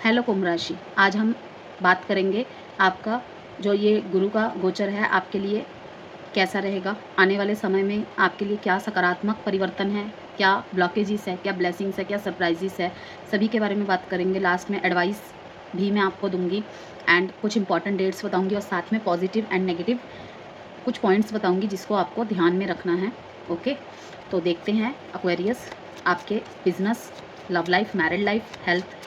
Hello कुंभ राशि, आज हम बात करेंगे आपका जो ये गुरु का गोचर है आपके लिए कैसा रहेगा। आने वाले समय में आपके लिए क्या सकारात्मक परिवर्तन है, क्या ब्लॉकेजेस है, क्या ब्लेसिंग्स है, क्या सरप्राइजेस है, सभी के बारे में बात करेंगे। लास्ट में एडवाइस भी मैं आपको दूंगी एंड कुछ इंपॉर्टेंट डेट्स बताऊंगी और साथ में पॉजिटिव एंड नेगेटिव कुछ पॉइंट्स बताऊंगी जिसको आपको ध्यान में रखना है। ओके, तो देखते हैं एक्वेरियस आपके business, love life, married life, health,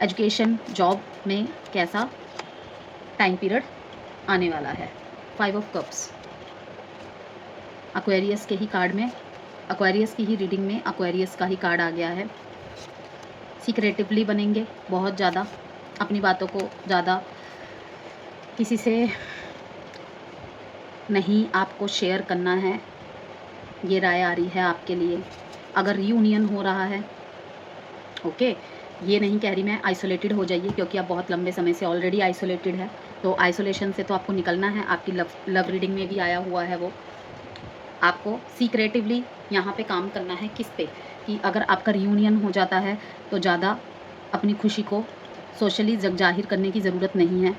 education, job में कैसा टाइम पीरियड आने वाला है। 5 ऑफ कप्स एक्वेरियस के ही कार्ड में, एक्वेरियस की ही रीडिंग में एक्वेरियस का ही कार्ड आ गया है। सीक्रेटिवली बनेंगे बहुत ज़्यादा, अपनी बातों को ज़्यादा किसी से नहीं आपको शेयर करना है, ये राय आ रही है आपके लिए। अगर रीयूनियन हो रहा है, ओके, ये नहीं कह रही मैं आइसोलेटेड हो जाइए, क्योंकि आप बहुत लंबे समय से ऑलरेडी आइसोलेटेड है, तो आइसोलेशन से तो आपको निकलना है। आपकी लव रीडिंग में भी आया हुआ है वो। आपको सीक्रेटिवली यहाँ पे काम करना है किस पे, कि अगर आपका रियूनियन हो जाता है तो ज़्यादा अपनी खुशी को सोशली जाहिर करने की ज़रूरत नहीं है।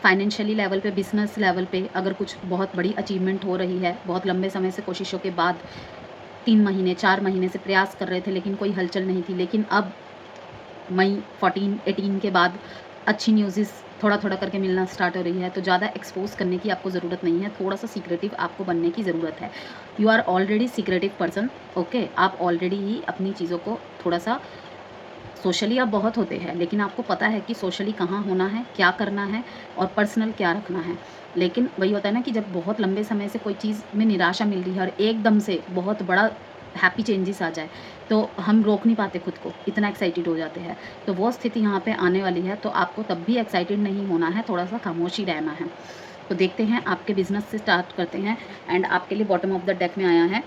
फाइनेंशियली लेवल पे, बिजनेस लेवल पे अगर कुछ बहुत बड़ी अचीवमेंट हो रही है, बहुत लंबे समय से कोशिशों के बाद 3 महीने 4 महीने से प्रयास कर रहे थे लेकिन कोई हलचल नहीं थी, लेकिन अब मई 14-18 के बाद अच्छी न्यूज़ थोड़ा थोड़ा करके मिलना स्टार्ट हो रही है। तो ज़्यादा एक्सपोज करने की आपको ज़रूरत नहीं है, थोड़ा सा सीक्रेटिव आपको बनने की ज़रूरत है। You are already secretive person, okay. आप ऑलरेडी ही अपनी चीज़ों को थोड़ा सा, सोशली आप बहुत होते हैं लेकिन आपको पता है कि सोशली कहाँ होना है, क्या करना है और पर्सनल क्या रखना है। लेकिन वही होता है ना कि जब बहुत लंबे समय से कोई चीज़ में निराशा मिल रही है और एकदम से बहुत बड़ा हैप्पी चेंजेस आ जाए तो हम रोक नहीं पाते खुद को, इतना एक्साइटेड हो जाते हैं। तो वो स्थिति यहाँ पे आने वाली है, तो आपको तब भी एक्साइटेड नहीं होना है, थोड़ा सा खामोशी रहना है। तो देखते हैं, आपके बिजनेस से स्टार्ट करते हैं। एंड आपके लिए बॉटम ऑफ द डेक में आया है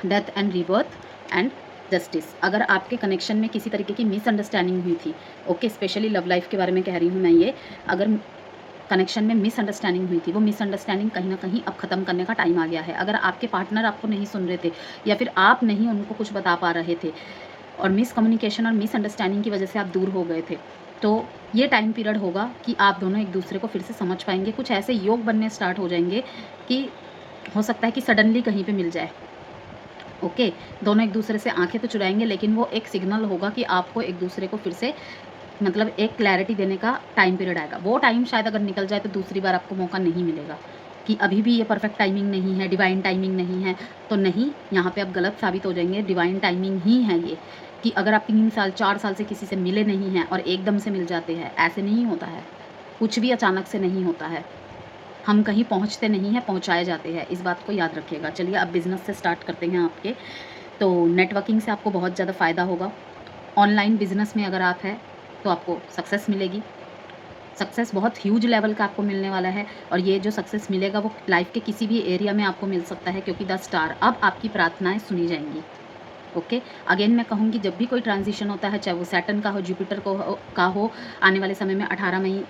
death and rebirth and justice. अगर आपके कनेक्शन में किसी तरीके की मिसअंडरस्टैंडिंग हुई थी, ओके, स्पेशली लव लाइफ के बारे में कह रही हूँ मैं, ये अगर कनेक्शन में मिसअंडरस्टैंडिंग हुई थी, वो मिसअंडरस्टैंडिंग कहीं ना कहीं अब ख़त्म करने का टाइम आ गया है। अगर आपके पार्टनर आपको नहीं सुन रहे थे या फिर आप नहीं उनको कुछ बता पा रहे थे और मिसकम्युनिकेशन और मिसअंडरस्टैंडिंग की वजह से आप दूर हो गए थे, तो ये टाइम पीरियड होगा कि आप दोनों एक दूसरे को फिर से समझ पाएंगे। कुछ ऐसे योग बनने स्टार्ट हो जाएंगे कि हो सकता है कि सडनली कहीं पे मिल जाए, ओके। दोनों एक दूसरे से आंखें तो चुराएंगे लेकिन वो एक सिग्नल होगा कि आपको एक दूसरे को फिर से, मतलब एक क्लैरिटी देने का टाइम पीरियड आएगा। वो टाइम शायद अगर निकल जाए तो दूसरी बार आपको मौका नहीं मिलेगा कि अभी भी ये परफेक्ट टाइमिंग नहीं है, डिवाइन टाइमिंग नहीं है। तो नहीं, यहाँ पे आप गलत साबित हो जाएंगे। डिवाइन टाइमिंग ही है ये, कि अगर आप 3 साल 4 साल से किसी से मिले नहीं हैं और एकदम से मिल जाते हैं, ऐसे नहीं होता है। कुछ भी अचानक से नहीं होता है। हम कहीं पहुँचते नहीं हैं, पहुँचाए जाते हैं, इस बात को याद रखिएगा। चलिए अब बिज़नेस से स्टार्ट करते हैं आपके। तो नेटवर्किंग से आपको बहुत ज़्यादा फ़ायदा होगा। ऑनलाइन बिजनेस में अगर आप हैं तो आपको सक्सेस मिलेगी। सक्सेस बहुत ह्यूज लेवल का आपको मिलने वाला है और ये जो सक्सेस मिलेगा वो लाइफ के किसी भी एरिया में आपको मिल सकता है, क्योंकि द स्टार, अब आपकी प्रार्थनाएं सुनी जाएंगी, ओके। अगेन मैं कहूँगी, जब भी कोई ट्रांजिशन होता है, चाहे वो सैटर्न का हो, जुपिटर का हो, आने वाले समय में 18 मई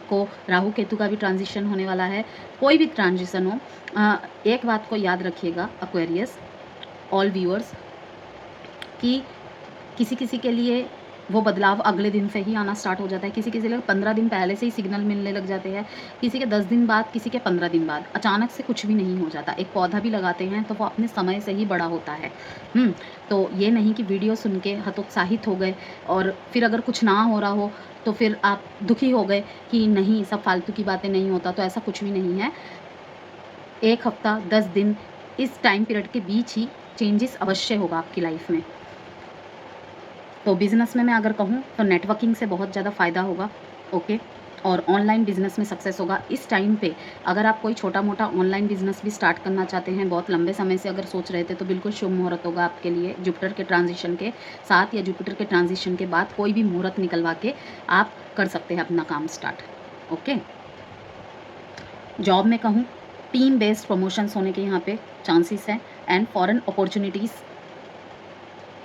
को राहु केतु का भी ट्रांजिशन होने वाला है, कोई भी ट्रांजिशन हो, एक बात को याद रखिएगा एक्वेरियस, ऑल व्यूअर्स, कि किसी किसी के लिए वो बदलाव अगले दिन से ही आना स्टार्ट हो जाता है, किसी किसी के 15 दिन पहले से ही सिग्नल मिलने लग जाते हैं, किसी के 10 दिन बाद, किसी के 15 दिन बाद। अचानक से कुछ भी नहीं हो जाता। एक पौधा भी लगाते हैं तो वो अपने समय से ही बड़ा होता है। तो ये नहीं कि वीडियो सुन के हतोत्साहित हो गए और फिर अगर कुछ ना हो रहा हो तो फिर आप दुखी हो गए कि नहीं, सब फालतू की बातें, नहीं होता। तो ऐसा कुछ भी नहीं है। 1 हफ्ता 10 दिन, इस टाइम पीरियड के बीच ही चेंजेस अवश्य होगा आपकी लाइफ में। तो बिज़नेस में मैं अगर कहूँ तो नेटवर्किंग से बहुत ज़्यादा फ़ायदा होगा, ओके। और ऑनलाइन बिज़नेस में सक्सेस होगा इस टाइम पे। अगर आप कोई छोटा मोटा ऑनलाइन बिज़नेस भी स्टार्ट करना चाहते हैं, बहुत लंबे समय से अगर सोच रहे थे, तो बिल्कुल शुभ मुहूर्त होगा आपके लिए। जुपिटर के ट्रांजिशन के साथ या जुपिटर के ट्रांजिशन के बाद कोई भी मुहूर्त निकलवा के आप कर सकते हैं अपना काम स्टार्ट, ओके। जॉब में कहूँ, टीम बेस्ड प्रमोशंस होने के यहाँ पे चांसेस हैं एंड फॉरेन अपॉर्चुनिटीज़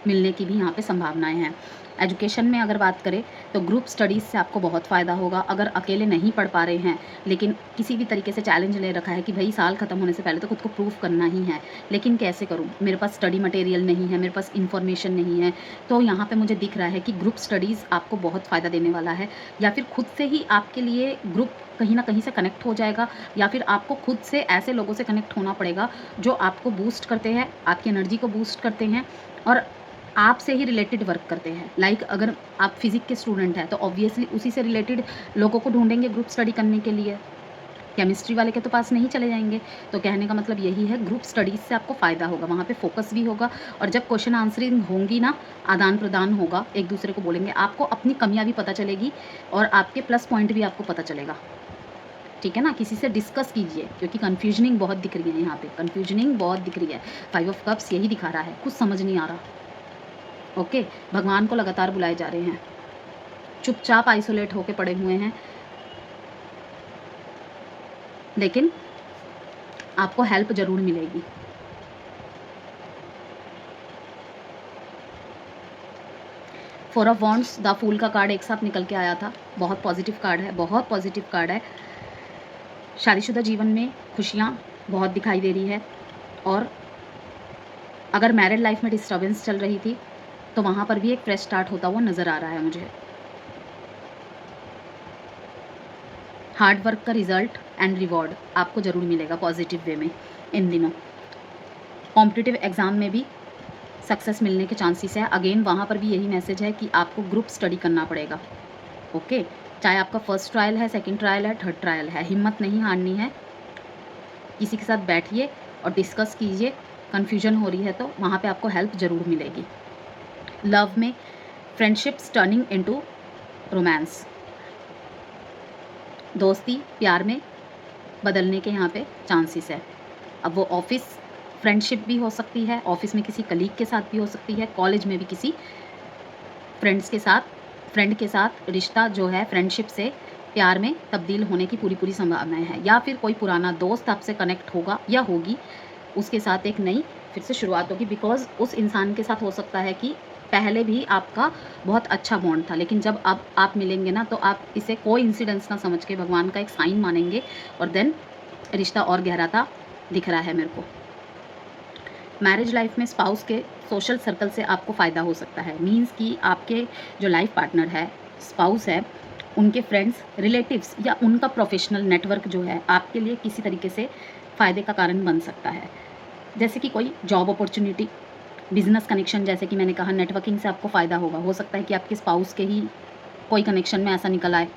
मिलने की भी यहाँ पे संभावनाएं हैं। एजुकेशन में अगर बात करें तो ग्रुप स्टडीज़ से आपको बहुत फ़ायदा होगा। अगर अकेले नहीं पढ़ पा रहे हैं, लेकिन किसी भी तरीके से चैलेंज ले रखा है कि भाई साल ख़त्म होने से पहले तो खुद को प्रूफ करना ही है, लेकिन कैसे करूँ, मेरे पास स्टडी मटेरियल नहीं है, मेरे पास इन्फॉर्मेशन नहीं है, तो यहाँ पे मुझे दिख रहा है कि ग्रुप स्टडीज़ आपको बहुत फ़ायदा देने वाला है। या फिर खुद से ही आपके लिए ग्रुप कहीं ना कहीं से कनेक्ट हो जाएगा, या फिर आपको खुद से ऐसे लोगों से कनेक्ट होना पड़ेगा जो आपको बूस्ट करते हैं, आपकी एनर्जी को बूस्ट करते हैं और आपसे ही रिलेटेड वर्क करते हैं। लाइक अगर आप फिजिक्स के स्टूडेंट हैं तो ऑब्वियसली उसी से रिलेटेड लोगों को ढूंढेंगे ग्रुप स्टडी करने के लिए, केमिस्ट्री वाले के तो पास नहीं चले जाएंगे। तो कहने का मतलब यही है, ग्रुप स्टडीज़ से आपको फ़ायदा होगा, वहाँ पे फोकस भी होगा, और जब क्वेश्चन आंसरिंग होंगी ना, आदान प्रदान होगा, एक दूसरे को बोलेंगे, आपको अपनी कमियाँ भी पता चलेगी और आपके प्लस पॉइंट भी आपको पता चलेगा। ठीक है ना, किसी से डिस्कस कीजिए, क्योंकि कन्फ्यूजनिंग बहुत दिख रही है यहाँ पे, कन्फ्यूजनिंग बहुत दिख रही है। 5 ऑफ कप्स यही दिखा रहा है, कुछ समझ नहीं आ रहा। ओके, भगवान को लगातार बुलाए जा रहे हैं, चुपचाप आइसोलेट होके पड़े हुए हैं, लेकिन आपको हेल्प ज़रूर मिलेगी। Four of wands, the fool का कार्ड एक साथ निकल के आया था, बहुत पॉजिटिव कार्ड है, बहुत पॉजिटिव कार्ड है। शादीशुदा जीवन में खुशियाँ बहुत दिखाई दे रही है, और अगर मैरिड लाइफ में डिस्टर्बेंस चल रही थी तो वहाँ पर भी एक फ्रेश स्टार्ट होता हुआ नज़र आ रहा है मुझे। हार्ड वर्क का रिजल्ट एंड रिवॉर्ड आपको ज़रूर मिलेगा पॉजिटिव वे में इन दिनों। कॉम्पिटिटिव एग्ज़ाम में भी सक्सेस मिलने के चांसेस है। अगेन वहाँ पर भी यही मैसेज है कि आपको ग्रुप स्टडी करना पड़ेगा। ओके, चाहे आपका फर्स्ट ट्रायल है, सेकंड ट्रायल है, थर्ड ट्रायल है, हिम्मत नहीं हारनी है। किसी के साथ बैठिए और डिस्कस कीजिए। कन्फ्यूजन हो रही है तो वहाँ पे आपको हेल्प ज़रूर मिलेगी। लव में फ्रेंडशिप्स टर्निंग इनटू रोमांस, दोस्ती प्यार में बदलने के यहाँ पे चांसेस है। अब वो ऑफिस फ्रेंडशिप भी हो सकती है, ऑफिस में किसी कलीग के साथ भी हो सकती है, कॉलेज में भी किसी फ्रेंड के साथ रिश्ता जो है फ्रेंडशिप से प्यार में तब्दील होने की पूरी संभावनाएं है। या फिर कोई पुराना दोस्त आपसे कनेक्ट होगा या होगी, उसके साथ एक नई फिर से शुरुआत होगी। बिकॉज उस इंसान के साथ हो सकता है कि पहले भी आपका बहुत अच्छा बॉन्ड था, लेकिन जब अब आप मिलेंगे ना तो आप इसे कोई इंसिडेंस ना समझ के भगवान का एक साइन मानेंगे, और देन रिश्ता और गहराता दिख रहा है मेरे को। मैरिज लाइफ में स्पाउस के सोशल सर्कल से आपको फ़ायदा हो सकता है। मीन्स कि आपके जो लाइफ पार्टनर है, स्पाउस है, उनके फ्रेंड्स, रिलेटिव्स या उनका प्रोफेशनल नेटवर्क जो है आपके लिए किसी तरीके से फ़ायदे का कारण बन सकता है। जैसे कि कोई जॉब अपॉर्चुनिटी, बिजनेस कनेक्शन, जैसे कि मैंने कहा नेटवर्किंग से आपको फ़ायदा होगा। हो सकता है कि आपके स्पाउस के ही कोई कनेक्शन में ऐसा निकल आए,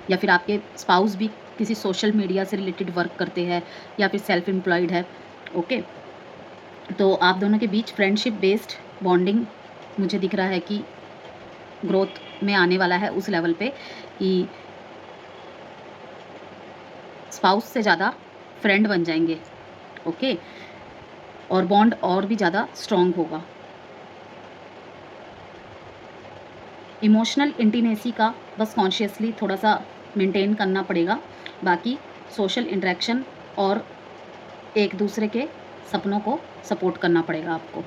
या फिर आपके स्पाउस भी किसी सोशल मीडिया से रिलेटेड वर्क करते हैं या फिर सेल्फ एम्प्लॉयड है। ओके, तो आप दोनों के बीच फ्रेंडशिप बेस्ड बॉन्डिंग मुझे दिख रहा है कि ग्रोथ में आने वाला है उस लेवल पे कि स्पाउस से ज़्यादा फ्रेंड बन जाएंगे। ओके, और बॉन्ड और भी ज़्यादा स्ट्रॉन्ग होगा। इमोशनल इंटीमेसी का बस कॉन्शियसली थोड़ा सा मेंटेन करना पड़ेगा, बाकी सोशल इंटरेक्शन और एक दूसरे के सपनों को सपोर्ट करना पड़ेगा आपको।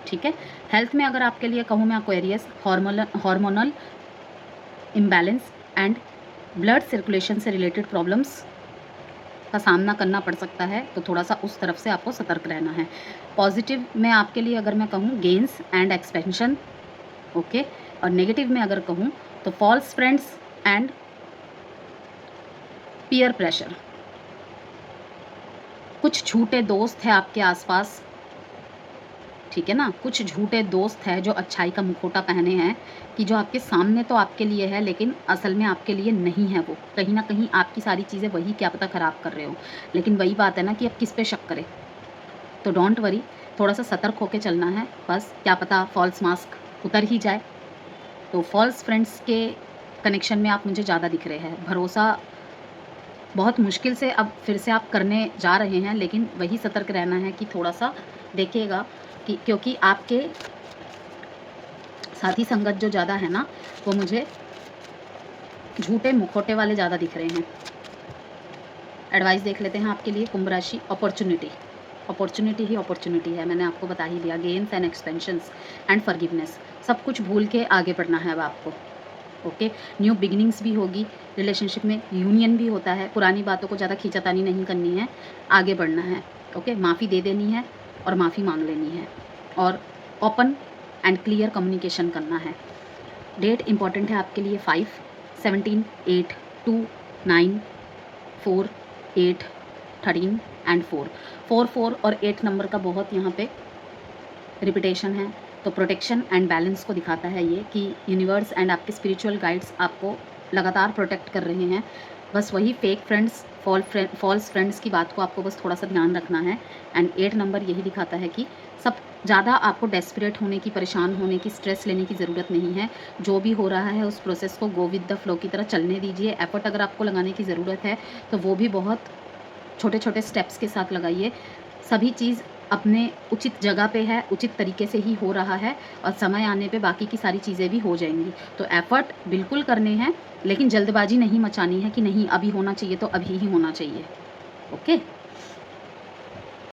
ठीक है, हेल्थ में अगर आपके लिए कहूँ मैं Aquarius, hormonal imbalance and blood circulation से रिलेटेड प्रॉब्लम्स का सामना करना पड़ सकता है, तो थोड़ा सा उस तरफ से आपको सतर्क रहना है। पॉजिटिव में आपके लिए अगर मैं कहूँ गेन्स एंड एक्सपेंशन, ओके, और नेगेटिव में अगर कहूँ तो false friends and peer pressure. कुछ झूठे दोस्त हैं आपके आसपास, ठीक है ना, कुछ झूठे दोस्त हैं जो अच्छाई का मुखौटा पहने हैं कि जो आपके सामने तो आपके लिए है लेकिन असल में आपके लिए नहीं है। वो कहीं ना कहीं आपकी सारी चीज़ें वही क्या पता ख़राब कर रहे हो, लेकिन वही बात है ना कि अब किस पे शक करें। तो डोंट वरी, थोड़ा सा सतर्क होकर चलना है बस, क्या पता फॉल्स मास्क उतर ही जाए। तो फॉल्स फ्रेंड्स के कनेक्शन में आप मुझे ज़्यादा दिख रहे हैं। भरोसा बहुत मुश्किल से अब फिर से आप करने जा रहे हैं, लेकिन वही सतर्क रहना है कि थोड़ा सा देखिएगा कि, क्योंकि आपके साथी संगत जो ज़्यादा है ना, वो मुझे झूठे मुखौटे वाले ज़्यादा दिख रहे हैं। एडवाइस देख लेते हैं आपके लिए कुंभ राशि, अपॉर्चुनिटी। अपॉर्चुनिटी ही अपॉर्चुनिटी है, मैंने आपको बता ही दिया। Gains and expansions and forgiveness, सब कुछ भूल के आगे बढ़ना है अब आपको। ओके, न्यू बिगिनिंग्स भी होगी, रिलेशनशिप में यूनियन भी होता है, पुरानी बातों को ज़्यादा खींचातानी नहीं करनी है, आगे बढ़ना है। ओके, माफ़ी दे देनी है और माफ़ी मांग लेनी है, और ओपन एंड क्लियर कम्युनिकेशन करना है। डेट इंपॉर्टेंट है आपके लिए 5, 17, 8, 2, 9, 4, 8, 13 एंड 4। 4, 4 और 8 नंबर का बहुत यहाँ पे रिपीटेशन है, तो प्रोटेक्शन एंड बैलेंस को दिखाता है ये कि यूनिवर्स एंड आपके स्पिरिचुअल गाइड्स आपको लगातार प्रोटेक्ट कर रहे हैं। बस वही फेक फ्रेंड्स, फॉल्स फ्रेंड्स की बात को आपको बस थोड़ा सा ध्यान रखना है। एंड 8 नंबर यही दिखाता है कि सब ज़्यादा आपको डेस्परेट होने की, परेशान होने की, स्ट्रेस लेने की ज़रूरत नहीं है। जो भी हो रहा है उस प्रोसेस को गो विद द फ्लो की तरह चलने दीजिए। एफर्ट अगर आपको लगाने की ज़रूरत है तो वो भी बहुत छोटे छोटे स्टेप्स के साथ लगाइए। सभी चीज़ अपने उचित जगह पे है, उचित तरीके से ही हो रहा है, और समय आने पे बाकी की सारी चीज़ें भी हो जाएंगी। तो एफर्ट बिल्कुल करने हैं, लेकिन जल्दबाजी नहीं मचानी है कि नहीं अभी होना चाहिए तो अभी ही होना चाहिए। ओके।